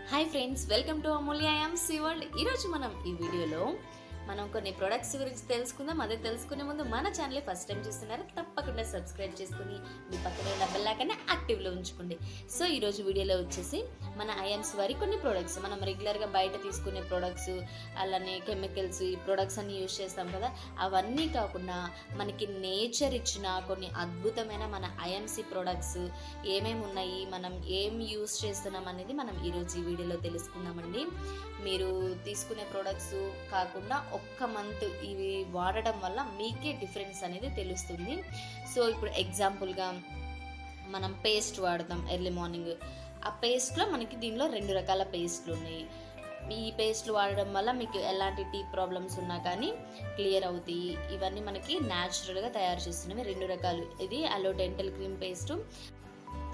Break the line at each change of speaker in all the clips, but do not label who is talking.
Hi friends, welcome to Amulya IMC world. ఈరోజు మనం ఈ వీడియోలో కొన్ని ప్రొడక్ట్స్ గురించి తెలుసుకుందాం. అదే తెలుసుకునే ముందు మన ఛానల్ ఫస్ట్ టైం చూస్తున్నారు తప్పకుండా సబ్స్క్రైబ్ చేసుకుని మీ పక్కనే ఉన్న బెల్ ఐకాన్ని యాక్టివ్లో ఉంచుకోండి. సో ఈరోజు వీడియోలో వచ్చేసి మన ఐఎమ్సీ వారి కొన్ని ప్రొడక్ట్స్, మనం రెగ్యులర్గా బయట తీసుకునే ప్రొడక్ట్స్, అలానే కెమికల్స్, ఈ ప్రొడక్ట్స్ అన్ని యూజ్ చేస్తాం కదా, అవన్నీ కాకుండా మనకి నేచర్ ఇచ్చిన కొన్ని అద్భుతమైన మన ఐఎమ్సీ ప్రొడక్ట్స్ ఏమేమి ఉన్నాయి, మనం ఏం యూజ్ చేస్తున్నాం అనేది మనం ఈరోజు ఈ వీడియోలో తెలుసుకుందామండి. మీరు తీసుకునే ప్రొడక్ట్స్ కాకుండా ఒక్క మంత్ ఇవి వాడడం వల్ల మీకే డిఫరెన్స్ అనేది తెలుస్తుంది. సో ఇప్పుడు ఎగ్జాంపుల్గా మనం పేస్ట్ వాడతాం ఎర్లీ మార్నింగ్. ఆ పేస్ట్లో మనకి దీనిలో 2 రకాల పేస్ట్లు ఉన్నాయి. ఈ పేస్ట్లు వాడడం వల్ల మీకు ఎలాంటి టీత్ ప్రాబ్లమ్స్ ఉన్నా కానీ క్లియర్ అవుతాయి. ఇవన్నీ మనకి న్యాచురల్గా తయారు చేస్తున్నవి 2 రకాలు. ఇది అలో డెంటల్ క్రీమ్ పేస్టు,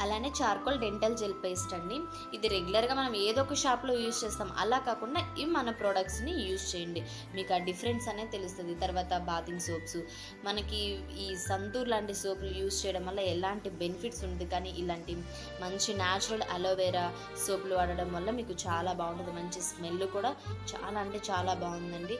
అలానే చార్కోల్ డెంటల్ జెల్ పేస్ట్ అండి. ఇది రెగ్యులర్గా మనం ఏదో ఒక షాప్లో యూజ్ చేస్తాం, అలా కాకుండా ఇవి మన ప్రోడక్ట్స్ని యూజ్ చేయండి, మీకు ఆ డిఫరెన్స్ అనేది తెలుస్తుంది. తర్వాత బాతింగ్ సోప్స్, మనకి ఈ సంతూర్ లాంటి సోపులు యూజ్ చేయడం వల్ల ఎలాంటి బెనిఫిట్స్ ఉంటుంది, కానీ ఇలాంటి మంచి న్యాచురల్ అలోవెరా సోపులు వాడడం వల్ల మీకు చాలా బాగుంటుంది. మంచి స్మెల్ కూడా చాలా అంటే చాలా బాగుందండి.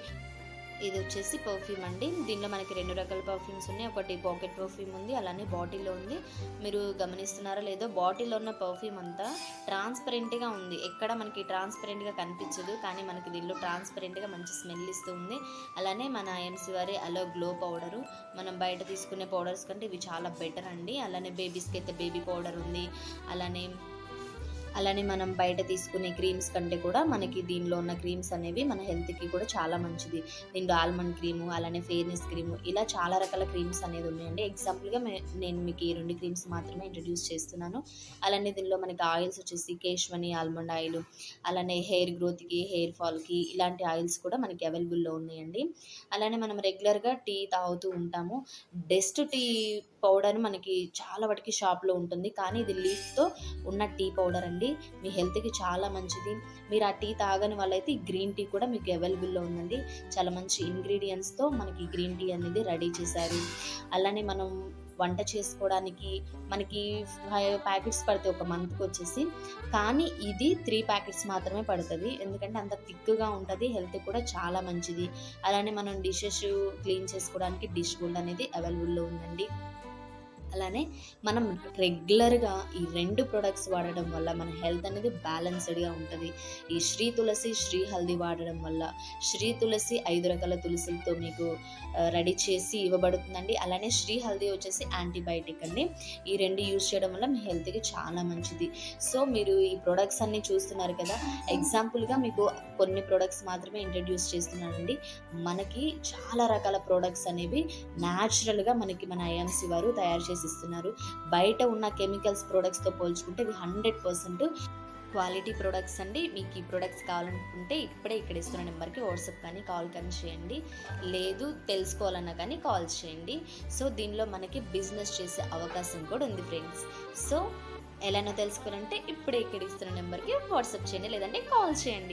ఇది వచ్చేసి పర్ఫ్యూమ్ అండి. దీనిలో మనకి 2 రకాల పర్ఫ్యూమ్స్ ఉన్నాయి. ఒకటి పాకెట్ పర్ఫ్యూమ్ ఉంది, అలానే బాటిల్లో ఉంది. మీరు గమనిస్తున్నారా లేదో, బాటిల్లో ఉన్న పర్ఫ్యూమ్ అంతా ట్రాన్స్పరెంట్గా ఉంది, ఎక్కడ మనకి ట్రాన్స్పరెంట్గా కనిపించదు, కానీ మనకి దీనిలో ట్రాన్స్పరెంట్గా మంచి స్మెల్ ఇస్తూ ఉంది. అలానే మన ఐఎమ్సీ వారి అలో గ్లో పౌడరు, మనం బయట తీసుకునే పౌడర్స్ కంటే ఇవి చాలా బెటర్ అండి. అలానే బేబీస్కి అయితే బేబీ పౌడర్ ఉంది. అలానే మనం బయట తీసుకునే క్రీమ్స్ కంటే కూడా మనకి దీనిలో ఉన్న క్రీమ్స్ అనేవి మన హెల్త్కి కూడా చాలా మంచిది. దీంట్లో ఆల్మండ్ క్రీము, అలానే ఫెయిర్నెస్ క్రీము, ఇలా చాలా రకాల క్రీమ్స్ అనేది ఉన్నాయండి. ఎగ్జాంపుల్గా నేను మీకు ఈ 2 క్రీమ్స్ మాత్రమే ఇంట్రడ్యూస్ చేస్తున్నాను. అలానే దీనిలో మనకి ఆయిల్స్ వచ్చేసి కేశ్వని ఆల్మండ్ ఆయిల్, అలానే హెయిర్ గ్రోత్కి, హెయిర్ ఫాల్కి ఇలాంటి ఆయిల్స్ కూడా మనకి అవైలబుల్లో ఉన్నాయండి. అలానే మనం రెగ్యులర్గా టీ తాగుతూ ఉంటాము. బెస్ట్ టీ పౌడర్ మనకి చాలా వాటికి షాప్లో ఉంటుంది, కానీ ఇది లీఫ్తో ఉన్న టీ పౌడర్ అండి. మీ హెల్త్కి చాలా మంచిది. మీరు ఆ టీ తాగని వాళ్ళైతే ఈ గ్రీన్ టీ కూడా మీకు అవైలబుల్లో ఉందండి. చాలా మంచి ఇంగ్రీడియంట్స్తో మనకి గ్రీన్ టీ అనేది రెడీ చేశారు. అలానే మనం వంట చేసుకోవడానికి మనకి 5 ప్యాకెట్స్ పడితే ఒక మంత్కి వచ్చేసి, కానీ ఇది 3 ప్యాకెట్స్ మాత్రమే పడుతుంది, ఎందుకంటే అంత థిక్గా ఉంటుంది, హెల్త్ కూడా చాలా మంచిది. అలానే మనం డిషెస్ క్లీన్ చేసుకోవడానికి డిష్ గోల్డ్ అనేది అవైలబుల్లో ఉందండి. అలానే మనం రెగ్యులర్గా ఈ 2 ప్రొడక్ట్స్ వాడడం వల్ల మన హెల్త్ అనేది బ్యాలెన్స్డ్గా ఉంటుంది. ఈ శ్రీ తులసి, శ్రీ హల్దీ వాడడం వల్ల, శ్రీ తులసి 5 రకాల తులసిలతో మీకు రెడీ చేసి ఇవ్వబడుతుందండి. అలానే శ్రీ హల్దీ వచ్చేసి యాంటీబయాటిక్ అండి. ఈ 2 యూజ్ చేయడం వల్ల మీ హెల్త్కి చాలా మంచిది. సో మీరు ఈ ప్రొడక్ట్స్ అన్నీ చూస్తున్నారు కదా, ఎగ్జాంపుల్గా మీకు కొన్ని ప్రొడక్ట్స్ మాత్రమే ఇంట్రడ్యూస్ చేస్తున్నానండి. మనకి చాలా రకాల ప్రొడక్ట్స్ అనేవి న్యాచురల్గా మనకి మన ఐఎమ్సీ వారు తయారు చేసి ఇస్తున్నారు. బయట ఉన్న కెమికల్స్ ప్రొడక్ట్స్తో పోల్చుకుంటే ఇవి 100% క్వాలిటీ ప్రొడక్ట్స్ అండి. మీకు ఈ ప్రొడక్ట్స్ కావాలనుకుంటే ఇప్పుడే ఇక్కడ ఇస్తున్న నెంబర్కి వాట్సాప్ కానీ కాల్ కానీ చేయండి, లేదు తెలుసుకోవాలన్నా కానీ కాల్ చేయండి. సో దీనిలో మనకి బిజినెస్ చేసే అవకాశం కూడా ఉంది ఫ్రెండ్స్. సో ఎలానో తెలుసుకోవాలంటే ఇప్పుడే ఇక్కడ ఇస్తున్న నెంబర్కి వాట్సాప్ చేయండి, లేదంటే కాల్ చేయండి.